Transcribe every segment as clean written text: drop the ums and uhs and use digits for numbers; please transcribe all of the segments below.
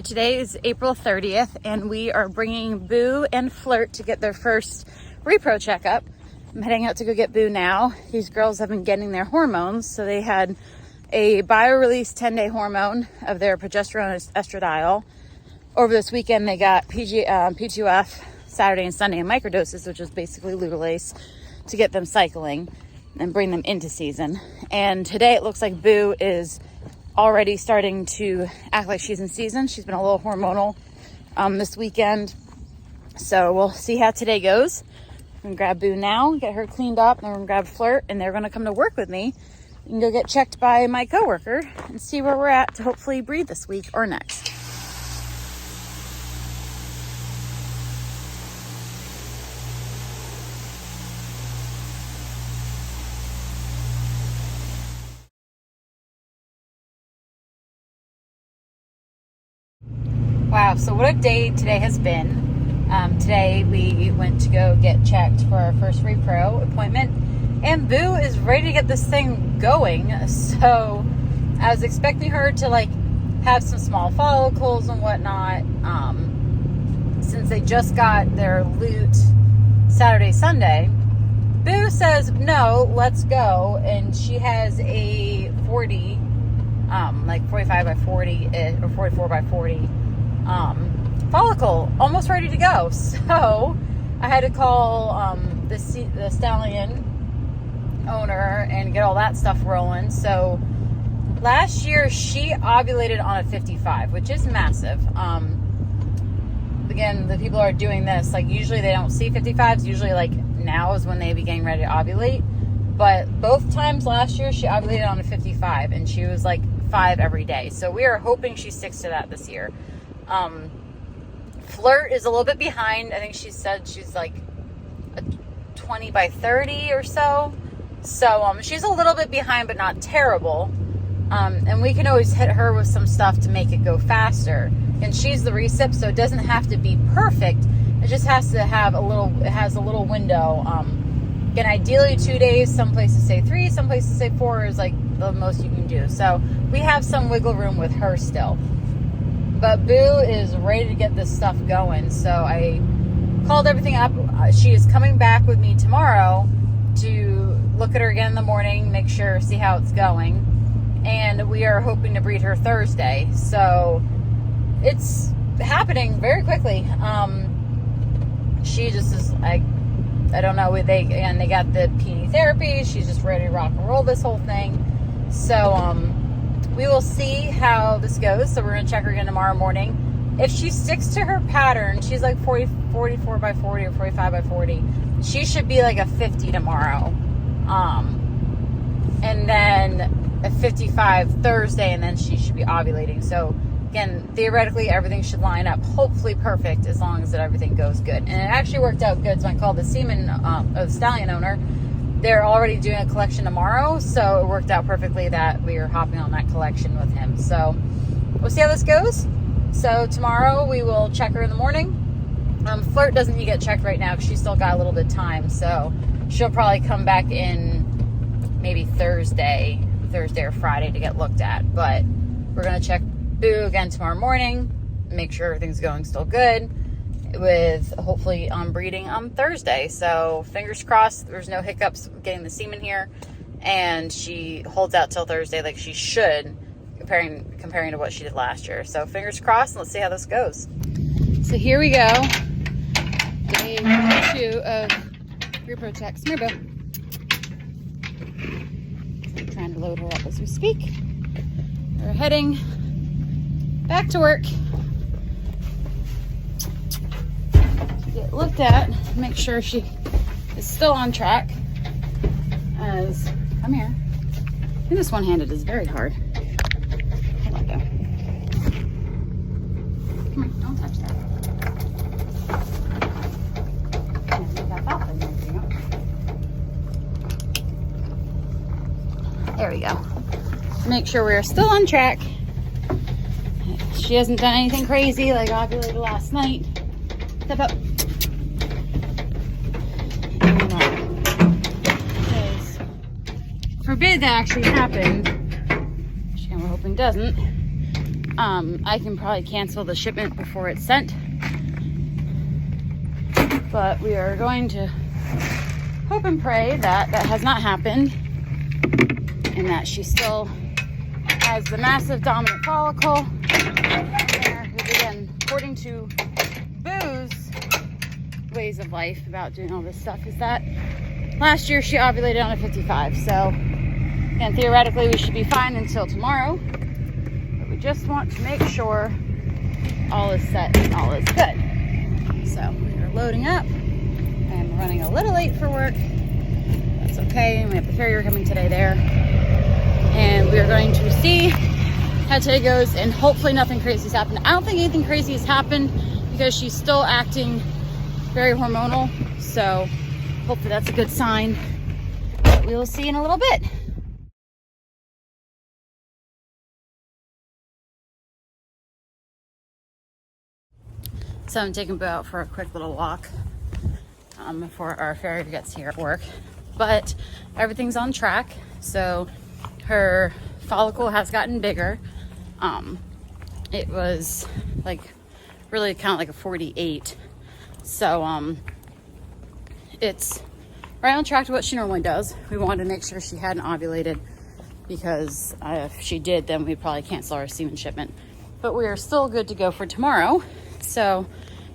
So today is April 30th and we are bringing Boo and Flirt to get their first repro checkup. I'm heading out to go get Boo now. These girls have been getting their hormones. So they had a bio-release 10-day hormone of their progesterone and estradiol. Over this weekend, they got P2F Saturday and Sunday in microdoses, which is basically Luteolase, to get them cycling and bring them into season. And today it looks like Boo is already starting to act like she's in season. She's been a little hormonal this weekend. So we'll see how today goes. I'm gonna grab Boo now, get her cleaned up, and then we're gonna grab Flirt, and they're gonna come to work with me and go get checked by my coworker and see where we're at to hopefully breed this week or next. Wow, so what a day today has been. Today we went to go get checked for our first repro appointment, and Boo is ready to get this thing going. So I was expecting her to like have some small follicles and whatnot. Since they just got their lute Saturday, Sunday, Boo says, no, let's go. And she has a 40, like 45 by 40 or 44 by 40 follicle almost ready to go. So I had to call the stallion owner and get all that stuff rolling. So last year she ovulated on a 55, which is massive. Again, the people are doing this, like usually they don't see 55s. Usually like now is when they begin ready to ovulate. But both times last year she ovulated on a 55 and she was like 5 every day. So we are hoping she sticks to that this year. Flirt is a little bit behind. I think she said she's like a 20 by 30 or so. So she's a little bit behind, but not terrible. And we can always hit her with some stuff to make it go faster. And she's the recip, so it doesn't have to be perfect. It just has to have it has a little window. Again, ideally 2 days. Some places say 3, some places say 4 is like the most you can do. So we have some wiggle room with her still. But Boo is ready to get this stuff going. So I called everything up. She is coming back with me tomorrow to look at her again in the morning, make sure, see how it's going. And we are hoping to breed her Thursday. So it's happening very quickly. She just is, I don't know, they got the PD therapy. She's just ready to rock and roll this whole thing. So, we will see how this goes. So we're going to check her again tomorrow morning. If she sticks to her pattern, she's like 44 by 40 or 45 by 40. She should be like a 50 tomorrow. And then a 55 Thursday, and then she should be ovulating. So again, theoretically, everything should line up hopefully perfect as long as everything goes good. And it actually worked out good. So I called the the stallion owner. They're already doing a collection tomorrow, so it worked out perfectly that we are hopping on that collection with him. So we'll see how this goes. So tomorrow we will check her in the morning. Flirt doesn't need to get checked right now because she's still got a little bit of time. So she'll probably come back in maybe Thursday or Friday to get looked at. But we're going to check Boo again tomorrow morning, make sure everything's going still good, with hopefully breeding on Thursday. So fingers crossed there's no hiccups getting the semen here, and she holds out till Thursday like she should, comparing to what she did last year. So fingers crossed, and let's see how this goes. So here we go, day 2 of repro checks. Come here, Boo. I'm trying to load her up as we speak. We're heading back to work. Get looked at, make sure she is still on track. Come here. I think this one-handed is very hard. Hold on, go. Come here, don't touch that. There we go. Make sure we're still on track. She hasn't done anything crazy like ovulated last night. Step up. Forbid that actually happened, which we're hoping doesn't. I can probably cancel the shipment before it's sent. But we are going to hope and pray that that has not happened and that she still has the massive dominant follicle there. Because again, according to Boo's ways of life about doing all this stuff, is that last year she ovulated on a 55. So again, theoretically we should be fine until tomorrow. But we just want to make sure all is set and all is good. So we are loading up. I'm running a little late for work. That's okay. We have the farrier coming today there. And we are going to see how today goes, and hopefully nothing crazy has happened. I don't think anything crazy has happened because she's still acting very hormonal. So hopefully that's a good sign. But we will see in a little bit. So I'm taking Boo out for a quick little walk before our farrier gets here at work. But everything's on track. So her follicle has gotten bigger. It was like really kind of like a 48. So it's right on track to what she normally does. We wanted to make sure she hadn't ovulated because if she did, then we'd probably cancel our semen shipment. But we are still good to go for tomorrow. So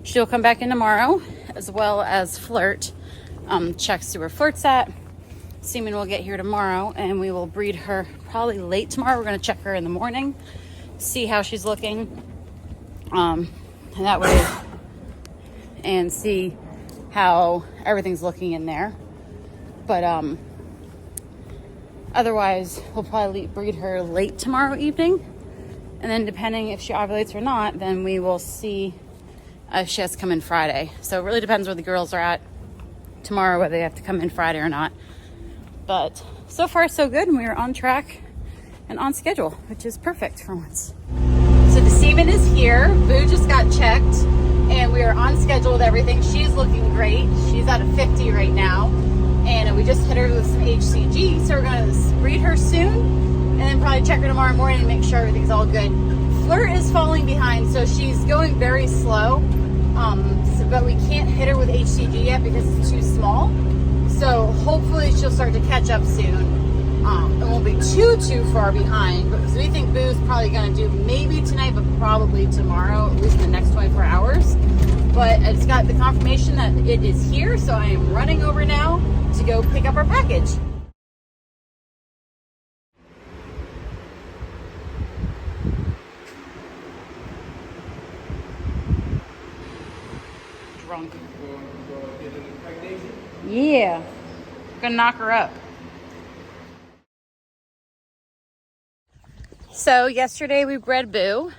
she'll come back in tomorrow, as well as Flirt. Check see where Flirt's at. Semen will get here tomorrow, and we will breed her probably late tomorrow. We're going to check her in the morning, see how she's looking, and that way, and see how everything's looking in there. But otherwise, we'll probably breed her late tomorrow evening, and then depending if she ovulates or not, then we will see if she has to come in Friday. So it really depends where the girls are at tomorrow, whether they have to come in Friday or not. But so far so good, and we are on track and on schedule, which is perfect for once. So the semen is here. Boo just got checked, and we are on schedule with everything. She's looking great. She's at a 50 right now, and we just hit her with some HCG. So we're going to breed her soon, and then probably check her tomorrow morning and make sure everything's all good. Flirt is falling behind, so she's going very slow. But we can't hit her with HCG yet because it's too small. So hopefully she'll start to catch up soon. It won't be too far behind, because we think Boo's probably going to do maybe tonight, but probably tomorrow, at least in the next 24 hours. But I just got the confirmation that it is here, so I am running over now to go pick up our package. Drunk. Yeah, gonna knock her up. So yesterday we bred Boo,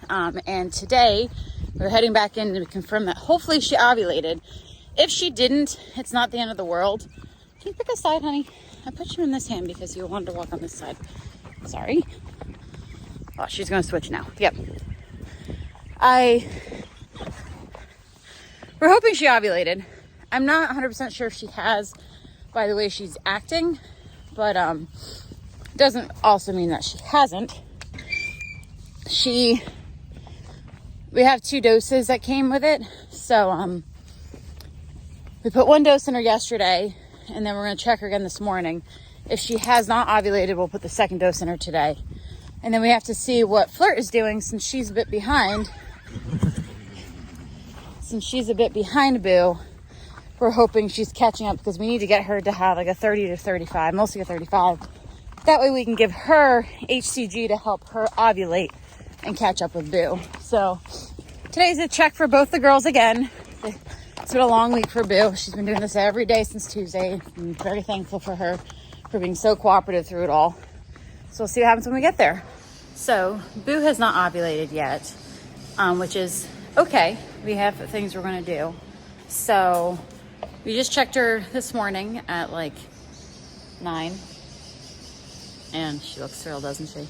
and today we're heading back in to confirm that hopefully she ovulated. If she didn't, it's not the end of the world. Can you pick a side, honey? I put you in this hand because you wanted to walk on this side. Sorry. Oh, she's gonna switch now. Yep. We're hoping she ovulated. I'm not 100% sure if she has by the way she's acting, but doesn't also mean that she hasn't. We have 2 doses that came with it. So we put 1 dose in her yesterday, and then we're going to check her again this morning. If she has not ovulated, we'll put the 2nd dose in her today. And then we have to see what Flirt is doing since she's a bit behind. Since she's a bit behind Boo, we're hoping she's catching up because we need to get her to have like a 30 to 35, mostly a 35. That way we can give her HCG to help her ovulate and catch up with Boo. So today's a check for both the girls again. It's been a long week for Boo. She's been doing this every day since Tuesday. I'm very thankful for her for being so cooperative through it all. So we'll see what happens when we get there. So Boo has not ovulated yet, which is okay. We have things we're going to do. So we just checked her this morning at like 9. And she looks thrilled, doesn't she?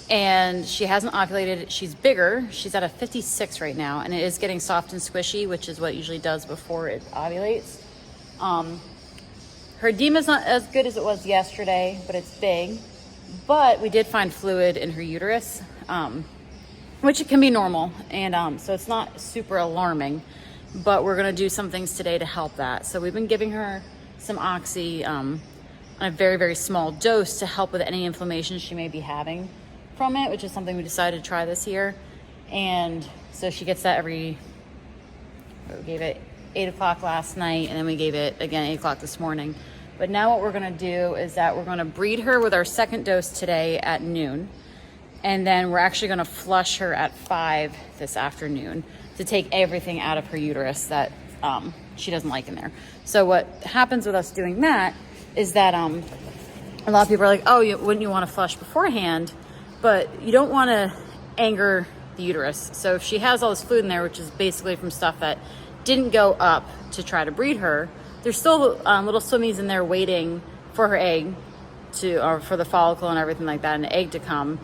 And she hasn't ovulated. She's bigger. She's at a 56 right now, and it is getting soft and squishy, which is what it usually does before it ovulates. Her edema is not as good as it was yesterday, but it's big. But we did find fluid in her uterus. which it can be normal. And so it's not super alarming, but we're going to do some things today to help that. So we've been giving her some oxy on a very, very small dose to help with any inflammation she may be having from it, which is something we decided to try this year. And so she gets that we gave it 8 o'clock last night, and then we gave it again 8 o'clock this morning. But now what we're going to do is that we're going to breed her with our second dose today at noon. And then we're actually going to flush her at 5 this afternoon to take everything out of her uterus that she doesn't like in there. So what happens with us doing that is that a lot of people are like, oh, wouldn't you want to flush beforehand? But you don't want to anger the uterus. So if she has all this fluid in there, which is basically from stuff that didn't go up to try to breed her, there's still little swimmies in there waiting for her egg or for the follicle and everything like that, and the egg to come,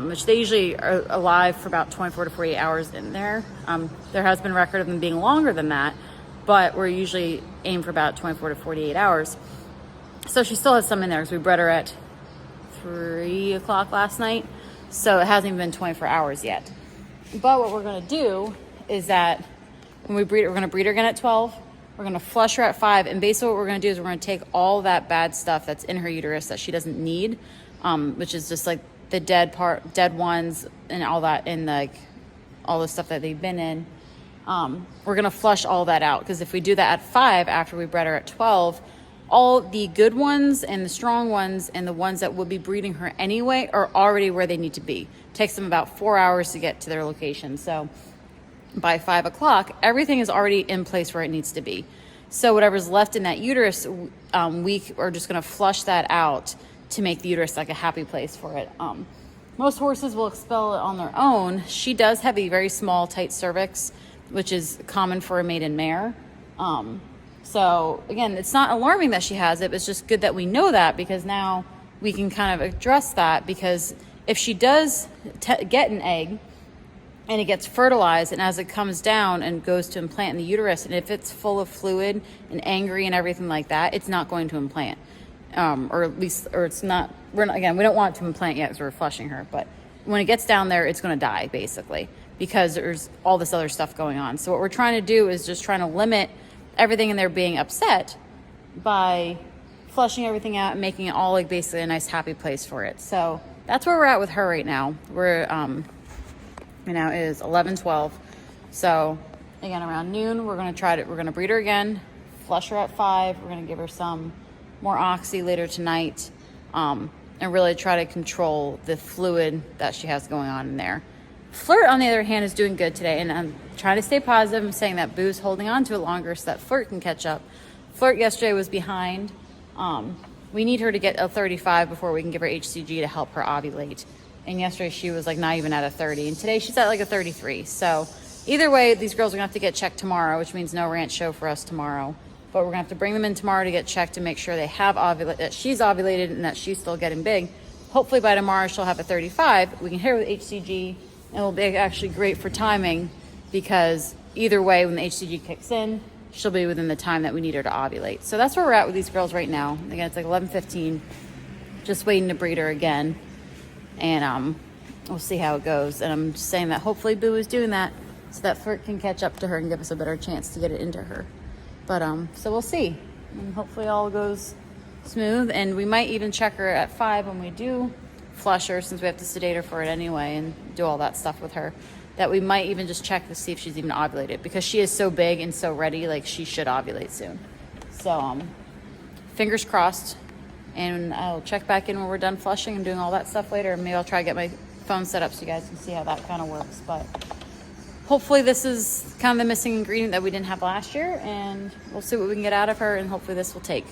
which they usually are alive for about 24 to 48 hours in there. There has been record of them being longer than that, but we're usually aim for about 24 to 48 hours. So she still has some in there because we bred her at 3 o'clock last night. So it hasn't even been 24 hours yet. But what we're going to do is that when we breed, we're going to breed her again at 12. We're going to flush her at 5. And basically what we're going to do is we're going to take all that bad stuff that's in her uterus that she doesn't need, which is just like the dead ones and all that, and like all the stuff that they've been in. We're going to flush all that out, because if we do that at 5 after we bred her at 12, all the good ones and the strong ones and the ones that would be breeding her anyway are already where they need to be. It takes them about 4 hours to get to their location. So by 5 o'clock, everything is already in place where it needs to be. So whatever's left in that uterus, we are just going to flush that out to make the uterus like a happy place for it. Most horses will expel it on their own. She does have a very small, tight cervix, which is common for a maiden mare. So again, it's not alarming that she has it, but it's just good that we know that, because now we can kind of address that. Because if she does get an egg and it gets fertilized, and as it comes down and goes to implant in the uterus, and if it's full of fluid and angry and everything like that, it's not going to implant. Or it's not, we don't want it to implant yet because we're flushing her. But when it gets down there, it's going to die basically, because there's all this other stuff going on. So what we're trying to do is just trying to limit everything in there being upset by flushing everything out and making it all like basically a nice happy place for it. So that's where we're at with her right now. We're now it is 11:12. So again, around noon, we're going to breed her again, flush her at 5. We're going to give her some more oxy later tonight, and really try to control the fluid that she has going on in there. Flirt, on the other hand, is doing good today, and I'm trying to stay positive. I'm saying that Boo's holding on to it longer so that Flirt can catch up. Flirt yesterday was behind. We need her to get a 35 before we can give her HCG to help her ovulate. And yesterday she was like not even at a 30, and today she's at like a 33. So either way, these girls are gonna have to get checked tomorrow, which means no ranch show for us tomorrow. But we're gonna have to bring them in tomorrow to get checked to make sure they have that she's ovulated and that she's still getting big. Hopefully by tomorrow she'll have a 35. We can hit her with HCG. And it'll be actually great for timing, because either way, when the HCG kicks in, she'll be within the time that we need her to ovulate. So that's where we're at with these girls right now. Again, it's like 11:15, just waiting to breed her again. And we'll see how it goes. And I'm just saying that hopefully Boo is doing that so that Flirt can catch up to her and give us a better chance to get it into her. But so we'll see. And hopefully all goes smooth. And we might even check her at 5 when we do flush her, since we have to sedate her for it anyway and do all that stuff with her, that we might even just check to see if she's even ovulated, because she is so big and so ready, like she should ovulate soon. So fingers crossed, and I'll check back in when we're done flushing and doing all that stuff later. Maybe I'll try to get my phone set up so you guys can see how that kind of works. But hopefully this is kind of the missing ingredient that we didn't have last year, and we'll see what we can get out of her, and hopefully this will take.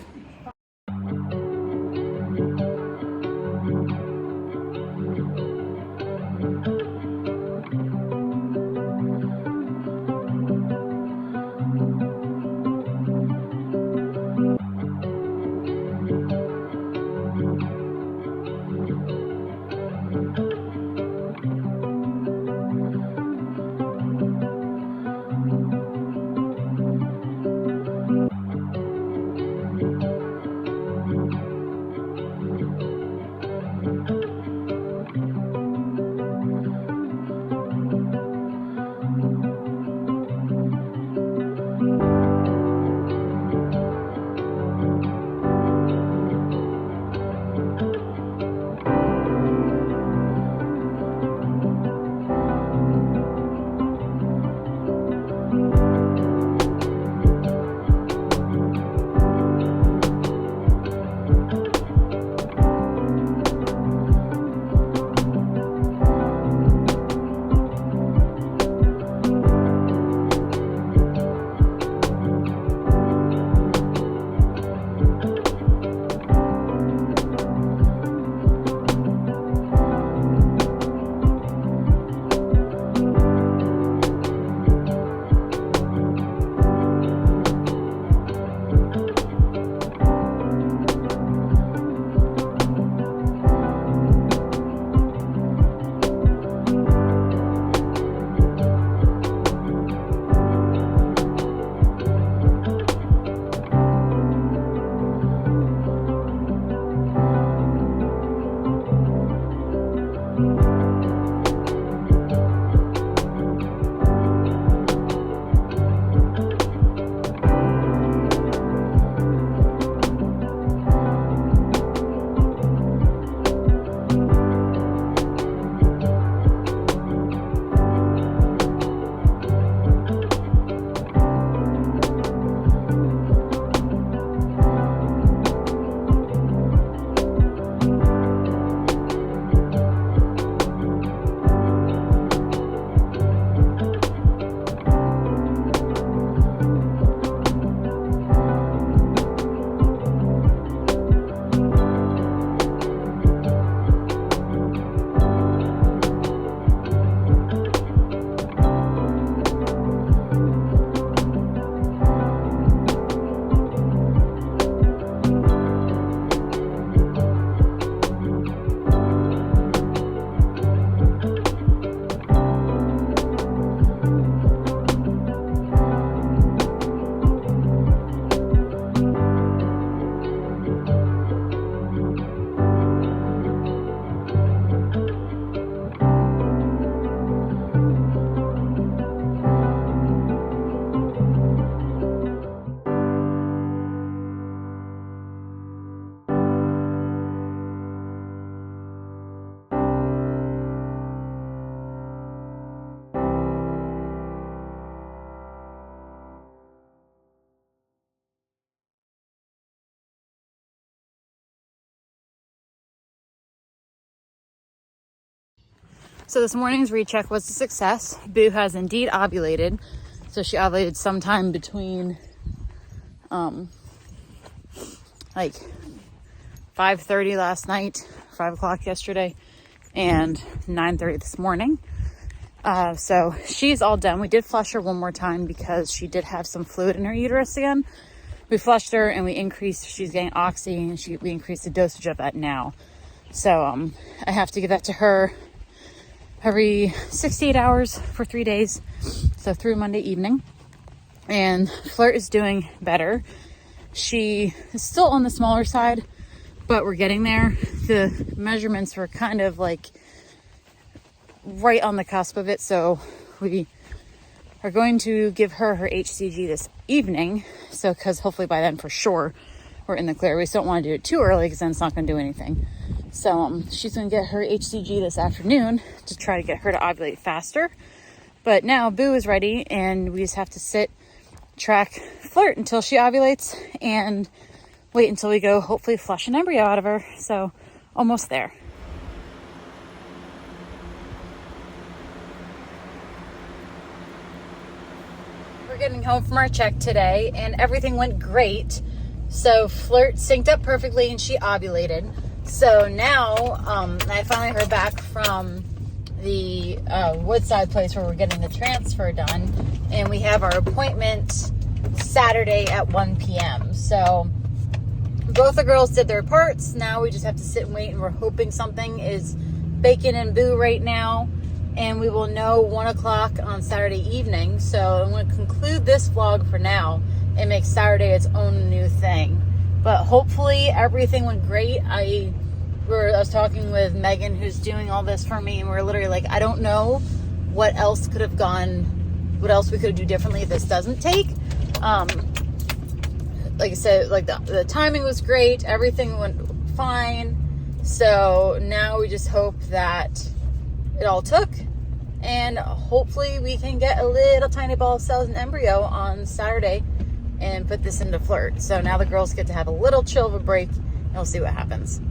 So this morning's recheck was a success. Boo has indeed ovulated. So she ovulated sometime between like 5:30 last night, 5 o'clock yesterday, and 9:30 this morning. So she's all done. We did flush her one more time because she did have some fluid in her uterus again. We flushed her and we increased, she's getting oxy, and we increased the dosage of that now. So I have to give that to her every 68 hours for 3 days. So through Monday evening. And Flirt is doing better. She is still on the smaller side, but we're getting there. The measurements were kind of like right on the cusp of it. So we are going to give her HCG this evening. So, because hopefully by then for sure we're in the clear. We just don't want to do it too early because then it's not going to do anything. So she's going to get her HCG this afternoon to try to get her to ovulate faster. But now Boo is ready and we just have to sit, track Flirt until she ovulates and wait until we go hopefully flush an embryo out of her. So almost there. We're getting home from our check today and everything went great. So Flirt synced up perfectly and she ovulated. So now I finally heard back from the Woodside place where we're getting the transfer done, and we have our appointment Saturday at 1 p.m. So both the girls did their parts. Now we just have to sit and wait, and we're hoping something is baking in Boo right now, and we will know 1 o'clock on Saturday evening. So I'm going to conclude this vlog for now and make Saturday its own new thing. But hopefully everything went great. I was talking with Megan, who's doing all this for me, and we're literally like, I don't know what else could have gone, what else we could do differently if this doesn't take. Like I said, like the timing was great. Everything went fine. So now we just hope that it all took, and hopefully we can get a little tiny ball of cells and embryo on Saturday and put this into Flirt. So now the girls get to have a little chill of a break, and we'll see what happens.